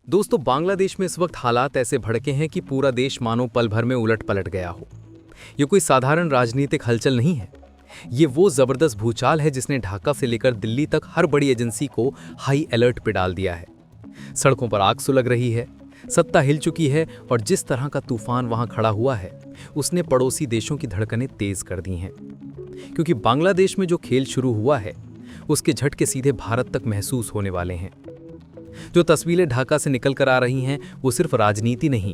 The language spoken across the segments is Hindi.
दोस्तों, बांग्लादेश में इस वक्त हालात ऐसे भड़के हैं कि पूरा देश मानो पल भर में उलट पलट गया हो। ये कोई साधारण राजनीतिक हलचल नहीं है। ये वो जबरदस्त भूचाल है जिसने ढाका से लेकर दिल्ली तक हर बड़ी एजेंसी को हाई अलर्ट पे डाल दिया है। सड़कों पर आग सुलग रही है, सत्ता हिल चुकी है और जिस तरह का तूफान वहां खड़ा हुआ है उसने पड़ोसी देशों की धड़कनें तेज कर दी हैं। क्योंकि बांग्लादेश में जो खेल शुरू हुआ है उसके झटके सीधे भारत तक महसूस होने वाले हैं। जो तस्वीरें ढाका से निकल कर आ रही हैं वो सिर्फ राजनीति नहीं,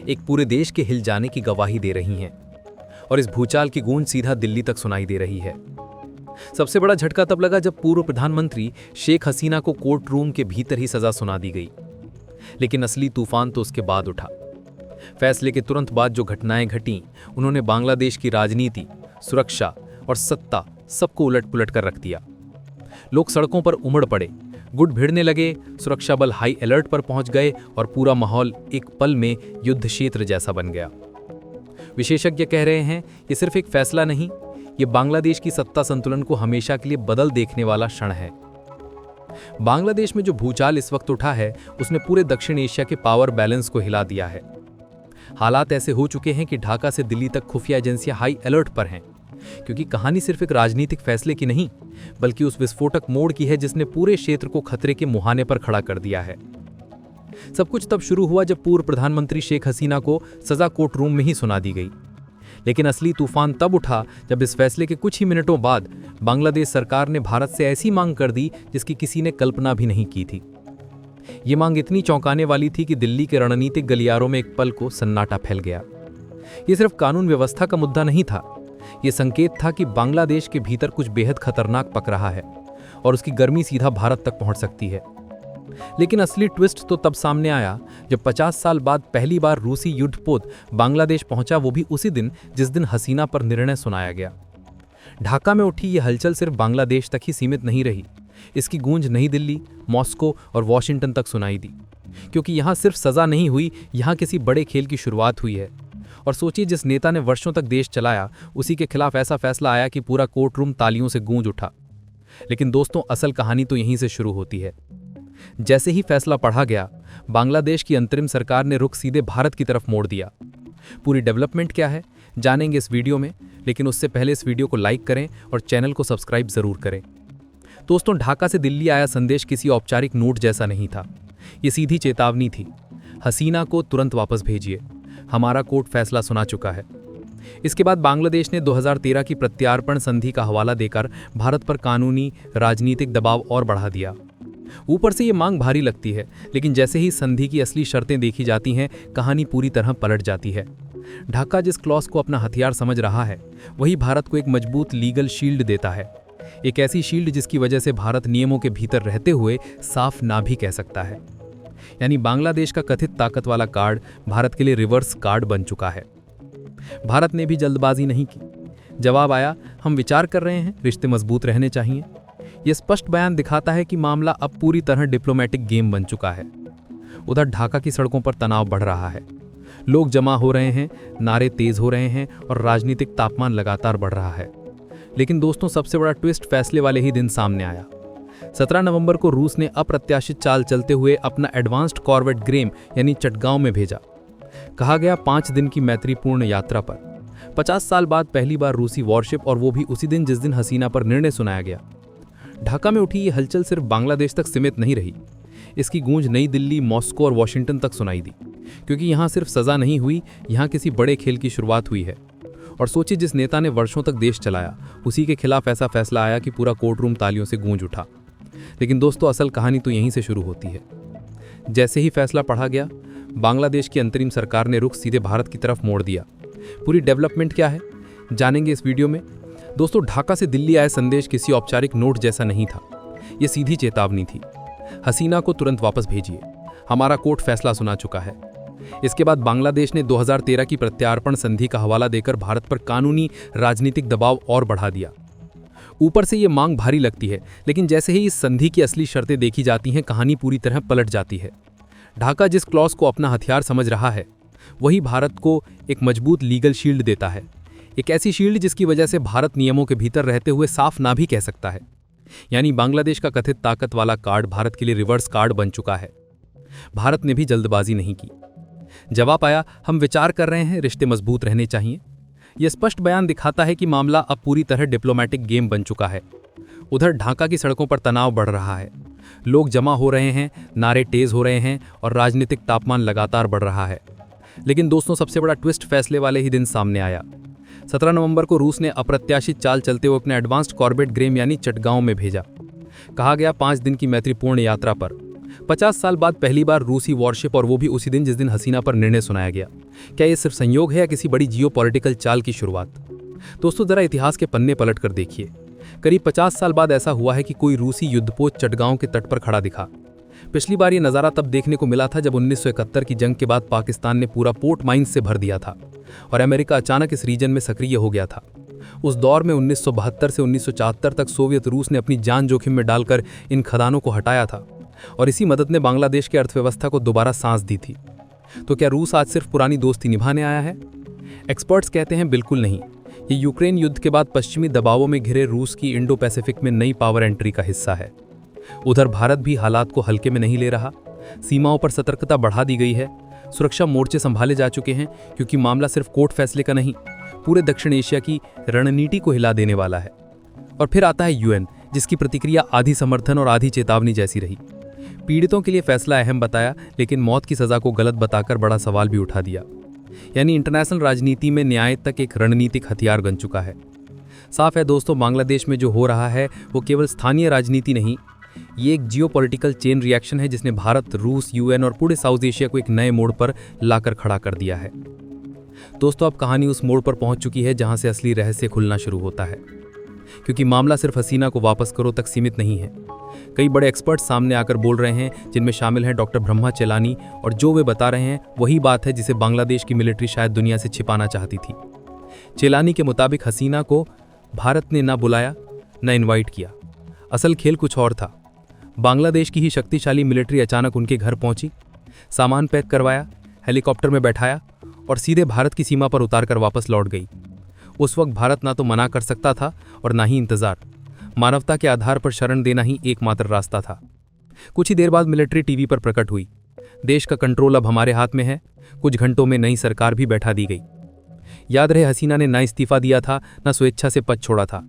एक पूरे देश के हिल जाने की गवाही दे रही हैं। और इस भूचाल की गूंज सीधा दिल्ली तक सुनाई दे रही है। सबसे बड़ा झटका तब लगा जब पूर्व प्रधानमंत्री शेख हसीना को कोर्ट रूम के भीतर ही सजा सुना दी गई। लेकिन असली तूफान तो उसके बाद उठा। फैसले के तुरंत बाद जो घटनाएं घटीं उन्होंने बांग्लादेश की राजनीति, सुरक्षा और सत्ता सबको उलट पुलट कर रख दिया। लोग सड़कों पर उमड़ पड़े, गुट भिड़ने लगे, सुरक्षा बल हाई अलर्ट पर पहुंच गए और पूरा माहौल एक पल में युद्ध क्षेत्र जैसा बन गया। विशेषज्ञ कह रहे हैं ये सिर्फ एक फैसला नहीं, ये बांग्लादेश की सत्ता संतुलन को हमेशा के लिए बदल देखने वाला क्षण है। बांग्लादेश में जो भूचाल इस वक्त उठा है उसने पूरे दक्षिण एशिया के पावर बैलेंस को हिला दिया है। हालात ऐसे हो चुके हैं कि ढाका से दिल्ली तक खुफिया एजेंसियां हाई अलर्ट पर हैं, क्योंकि कहानी सिर्फ एक राजनीतिक फैसले की नहीं बल्कि उस विस्फोटक मोड़ की है जिसने पूरे क्षेत्र को खतरे के मुहाने पर खड़ा कर दिया है। सब कुछ तब शुरू हुआ जब पूर्व प्रधानमंत्री शेख हसीना को सजा कोर्ट रूम में ही सुना दी गई। लेकिन असली तूफान तब उठा जब इस फैसले के कुछ ही मिनटों बाद बांग्लादेश सरकार ने भारत से ऐसी मांग कर दी जिसकी किसी ने कल्पना भी नहीं की थी। ये मांग इतनी चौंकाने वाली थी कि दिल्ली के रणनीतिक गलियारों में एक पल को सन्नाटा फैल गया। ये सिर्फ कानून व्यवस्था का मुद्दा नहीं था, ये संकेत था कि बांग्लादेश के भीतर कुछ बेहद खतरनाक पक रहा है और उसकी गर्मी सीधा भारत तक पहुंच सकती है। लेकिन असली ट्विस्ट तो तब सामने आया जब 50 साल बाद पहली बार रूसी युद्धपोत बांग्लादेश पहुंचा, वो भी उसी दिन जिस दिन हसीना पर निर्णय सुनाया गया। ढाका में उठी ये हलचल सिर्फ बांग्लादेश तक ही सीमित नहीं रही, इसकी गूंज नई दिल्ली, मॉस्को और वॉशिंगटन तक सुनाई दी। क्योंकि यहां सिर्फ सजा नहीं हुई, यहां किसी बड़े खेल की शुरुआत हुई है। और सोचिए, जिस नेता ने वर्षों तक देश चलाया उसी के खिलाफ ऐसा फैसला आया कि पूरा कोर्ट रूम तालियों से गूंज उठा। लेकिन दोस्तों, असल कहानी तो यहीं से शुरू होती है। जैसे ही फैसला पढ़ा गया, बांग्लादेश की अंतरिम सरकार ने रुख सीधे भारत की तरफ मोड़ दिया। पूरी डेवलपमेंट क्या है जानेंगे इस वीडियो में, लेकिन उससे पहले इस वीडियो को लाइक करें और चैनल को सब्सक्राइब जरूर करें। दोस्तों, ढाका से दिल्ली आया संदेश किसी औपचारिक नोट जैसा नहीं था, ये सीधी चेतावनी थी। हसीना को तुरंत वापस भेजिए, हमारा कोर्ट फैसला सुना चुका है। इसके बाद बांग्लादेश ने 2013 की प्रत्यार्पण संधि का हवाला देकर भारत पर कानूनी राजनीतिक दबाव और बढ़ा दिया। ऊपर से ये मांग भारी लगती है, लेकिन जैसे ही संधि की असली शर्तें देखी जाती हैं, कहानी पूरी तरह पलट जाती है। ढाका जिस क्लॉज को अपना हथियार समझ रहा है वही भारत को एक मजबूत लीगल शील्ड देता है। एक ऐसी शील्ड जिसकी वजह से भारत नियमों के भीतर रहते हुए साफ ना भी कह सकता है। यानी बांग्लादेश का कथित ताकत वाला कार्ड भारत के लिए रिवर्स कार्ड बन चुका है। भारत ने भी जल्दबाजी नहीं की। जवाब आया, हम विचार कर रहे हैं, रिश्ते मजबूत रहने चाहिए। यह स्पष्ट बयान दिखाता है कि मामला अब पूरी तरह डिप्लोमेटिक गेम बन चुका है। उधर ढाका की सड़कों पर तनाव बढ़ रहा है, लोग जमा हो रहे हैं, नारे तेज हो रहे हैं और राजनीतिक तापमान लगातार बढ़ रहा है। लेकिन दोस्तों, सबसे बड़ा ट्विस्ट फैसले वाले ही दिन सामने आया। 17 नवंबर को रूस ने अप्रत्याशित चाल चलते हुए अपना एडवांस्ड कॉर्वेट ग्रेम यानी चटगांव में भेजा। कहा गया 5 दिन की मैत्रीपूर्ण यात्रा पर 50 साल बाद पहली बार रूसी वॉरशिप, और वो भी उसी दिन जिस दिन हसीना पर निर्णय सुनाया गया। ढाका में उठी ये हलचल सिर्फ बांग्लादेश तक सीमित नहीं रही, इसकी गूंज नई दिल्ली, मॉस्को और वॉशिंगटन तक सुनाई दी। क्योंकि यहाँ सिर्फ सजा नहीं हुई, यहाँ किसी बड़े खेल की शुरुआत हुई है। और सोचिए, जिस नेता ने वर्षों तक देश चलाया उसी के खिलाफ ऐसा फैसला आया कि पूरा कोर्ट रूम तालियों से गूंज उठा। लेकिन दोस्तों, असल कहानी तो यहीं से शुरू होती है। जैसे ही फैसला पढ़ा गया, बांग्लादेश की अंतरिम सरकार ने रुख सीधे भारत की तरफ मोड़ दिया। पूरी डेवलपमेंट क्या है जानेंगे इस वीडियो में। दोस्तों, ढाका से दिल्ली आया संदेश किसी औपचारिक नोट जैसा नहीं था, यह सीधी चेतावनी थी। हसीना को तुरंत वापस भेजिए, हमारा कोर्ट फैसला सुना चुका है। इसके बाद बांग्लादेश ने 2013 की प्रत्यार्पण संधि का हवाला देकर भारत पर कानूनी राजनीतिक दबाव और बढ़ा दिया। ऊपर से ये मांग भारी लगती है, लेकिन जैसे ही इस संधि की असली शर्तें देखी जाती हैं, कहानी पूरी तरह पलट जाती है। ढाका जिस क्लॉज को अपना हथियार समझ रहा है वही भारत को एक मजबूत लीगल शील्ड देता है। एक ऐसी शील्ड जिसकी वजह से भारत नियमों के भीतर रहते हुए साफ ना भी कह सकता है। यानी बांग्लादेश का कथित ताकत वाला कार्ड भारत के लिए रिवर्स कार्ड बन चुका है। भारत ने भी जल्दबाजी नहीं की। जवाब आया, हम विचार कर रहे हैं, रिश्ते मजबूत रहने चाहिए। यह स्पष्ट बयान दिखाता है कि मामला अब पूरी तरह डिप्लोमेटिक गेम बन चुका है। उधर ढाका की सड़कों पर तनाव बढ़ रहा है, लोग जमा हो रहे हैं, नारे तेज हो रहे हैं और राजनीतिक तापमान लगातार बढ़ रहा है। लेकिन दोस्तों, सबसे बड़ा ट्विस्ट फैसले वाले ही दिन सामने आया। 17 नवंबर को रूस ने अप्रत्याशित चाल चलते हुए अपने एडवांस्ड कॉर्बेट ग्रेम यानी चटगांव में भेजा। कहा गया 5 दिन की मैत्रीपूर्ण यात्रा पर 50 साल बाद पहली बार रूसी वॉरशिप, और वो भी उसी दिन जिस दिन हसीना पर निर्णय सुनाया गया। क्या ये सिर्फ संयोग है या किसी बड़ी जियोपॉलिटिकल चाल की शुरुआत? दोस्तों, जरा इतिहास के पन्ने पलट कर देखिए। करीब 50 साल बाद ऐसा हुआ है कि कोई रूसी युद्धपोत चटगांव के तट पर खड़ा दिखा। पिछली बार ये नज़ारा तब देखने को मिला था जब 1971 की जंग के बाद पाकिस्तान ने पूरा पोर्ट माइंस से भर दिया था और अमेरिका अचानक इस रीजन में सक्रिय हो गया था। उस दौर में 1972 से 1974 तक सोवियत रूस ने अपनी जान जोखिम में डालकर इन खदानों को हटाया था और इसी मदद ने बांग्लादेश की अर्थव्यवस्था को दोबारा सांस दी थी। तो क्या रूस आज सिर्फ पुरानी दोस्ती निभाने आया है? एक्सपर्ट्स कहते हैं बिल्कुल नहीं। ये यूक्रेन युद्ध के बाद पश्चिमी दबावों में घिरे रूस की इंडो पैसिफिक में नई पावर एंट्री का हिस्सा है। उधर भारत भी हालात को हल्के में नहीं ले रहा। सीमाओं पर सतर्कता बढ़ा दी गई है, सुरक्षा मोर्चे संभाले जा चुके हैं, क्योंकि मामला सिर्फ कोर्ट फैसले का नहीं, पूरे दक्षिण एशिया की रणनीति को हिला देने वाला है। और फिर आता है यूएन, जिसकी प्रतिक्रिया आधी समर्थन और आधी चेतावनी जैसी रही। पीड़ितों के लिए फैसला अहम बताया, लेकिन मौत की सजा को गलत बताकर बड़ा सवाल भी उठा दिया। यानी इंटरनेशनल राजनीति में न्याय तक एक रणनीतिक हथियार बन चुका है। साफ है दोस्तों, बांग्लादेश में जो हो रहा है वो केवल स्थानीय राजनीति नहीं, ये एक जियोपॉलिटिकल चेन रिएक्शन है जिसने भारत, रूस, यूएन और पूरे साउथ एशिया को एक नए मोड़ पर लाकर खड़ा कर दिया है। दोस्तों, अब कहानी उस मोड़ पर पहुंच चुकी है जहां से असली रहस्य खुलना शुरू होता है, क्योंकि मामला सिर्फ हसीना को वापस करो तक सीमित नहीं है। कई बड़े एक्सपर्ट सामने आकर बोल रहे हैं, जिनमें शामिल हैं डॉक्टर ब्रह्मा चेलानी, और जो वे बता रहे हैं वही बात है जिसे बांग्लादेश की मिलिट्री शायद दुनिया से छिपाना चाहती थी। चेलानी के मुताबिक हसीना को भारत ने ना बुलाया, न इनवाइट किया। असल खेल कुछ और था। बांग्लादेश की ही शक्तिशाली मिलिट्री अचानक उनके घर पहुंची, सामान पैक करवाया, हेलीकॉप्टर में बैठाया और सीधे भारत की सीमा पर उतारकर वापस लौट गई। उस वक्त भारत ना तो मना कर सकता था और ना ही इंतजार। मानवता के आधार पर शरण देना ही एकमात्र रास्ता था। कुछ ही देर बाद मिलिट्री टीवी पर प्रकट हुई। देश का कंट्रोल अब हमारे हाथ में है। कुछ घंटों में नई सरकार भी बैठा दी गई। याद रहे, हसीना ने ना इस्तीफा दिया था, ना स्वेच्छा से पद छोड़ा था।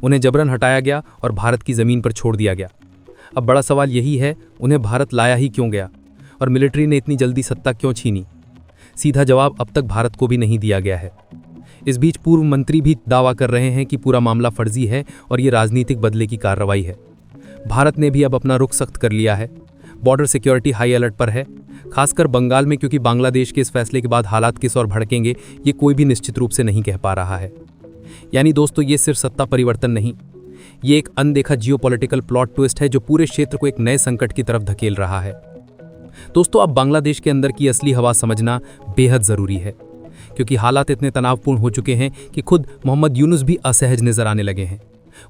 उन्हें जबरन हटाया गया और भारत की जमीन पर छोड़ दिया गया। अब बड़ा सवाल यही है, उन्हें भारत लाया ही क्यों गया और मिलिट्री ने इतनी जल्दी सत्ता क्यों छीनी? सीधा जवाब अब तक भारत को भी नहीं दिया गया है। इस बीच पूर्व मंत्री भी दावा कर रहे हैं कि पूरा मामला फर्जी है और ये राजनीतिक बदले की कार्रवाई है। भारत ने भी अब अपना रुख सख्त कर लिया है। बॉर्डर सिक्योरिटी हाई अलर्ट पर है, खासकर बंगाल में, क्योंकि बांग्लादेश के इस फैसले के बाद हालात किस ओर भड़केंगे ये कोई भी निश्चित रूप से नहीं कह पा रहा है। यानी दोस्तों, ये सिर्फ सत्ता परिवर्तन नहीं, ये एक अनदेखा जियोपॉलिटिकल प्लॉट ट्विस्ट है जो पूरे क्षेत्र को एक नए संकट की तरफ धकेल रहा है। दोस्तों, अब बांग्लादेश के अंदर की असली हवा समझना बेहद जरूरी है, क्योंकि हालात इतने तनावपूर्ण हो चुके हैं कि खुद मोहम्मद यूनुस भी असहज नजर आने लगे हैं।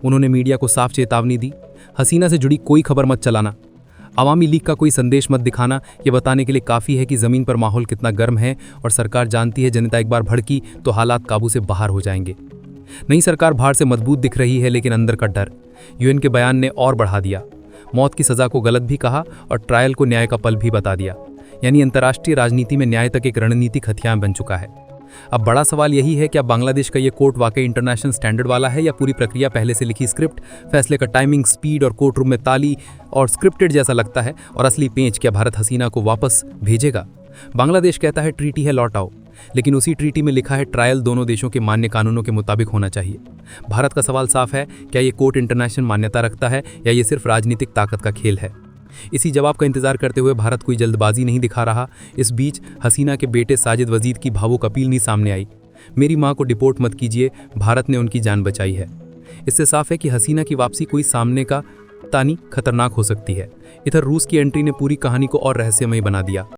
उन्होंने मीडिया को साफ चेतावनी दी, हसीना से जुड़ी कोई खबर मत चलाना, अवामी लीग का कोई संदेश मत दिखाना। ये बताने के लिए काफ़ी है कि ज़मीन पर माहौल कितना गर्म है और सरकार जानती है जनता एक बार भड़की तो हालात काबू से बाहर हो जाएंगे। नई सरकार बाहर से मजबूत दिख रही है, लेकिन अंदर का डर यूएन के बयान ने और बढ़ा दिया। मौत की सज़ा को गलत भी कहा और ट्रायल को न्याय का पल भी बता दिया। यानी अंतर्राष्ट्रीय राजनीति में न्याय तक एक रणनीतिक हथियार बन चुका है। अब बड़ा सवाल यही है, क्या बांग्लादेश का ये कोर्ट वाकई इंटरनेशनल स्टैंडर्ड वाला है या पूरी प्रक्रिया पहले से लिखी स्क्रिप्ट, फैसले का टाइमिंग, स्पीड और कोर्ट रूम में ताली और स्क्रिप्टेड जैसा लगता है? और असली पेंच, क्या भारत हसीना को वापस भेजेगा? बांग्लादेश कहता है ट्रीटी है, लौट आओ, लेकिन उसी ट्रीटी में लिखा है ट्रायल दोनों देशों के मान्य कानूनों के मुताबिक होना चाहिए। भारत का सवाल साफ है, क्या ये कोर्ट इंटरनेशनल मान्यता रखता है या ये सिर्फ राजनीतिक ताकत का खेल है? इसी जवाब का इंतजार करते हुए भारत कोई जल्दबाजी नहीं दिखा रहा। इस बीच हसीना के बेटे साजिद वजीद की भावुक अपील नहीं सामने आई। मेरी मां को डिपोर्ट मत कीजिए, भारत ने उनकी जान बचाई है। इससे साफ है कि हसीना की वापसी कोई सामने का तानी खतरनाक हो सकती है। इधर रूस की एंट्री ने पूरी कहानी को और रहस्यमय बना दिया।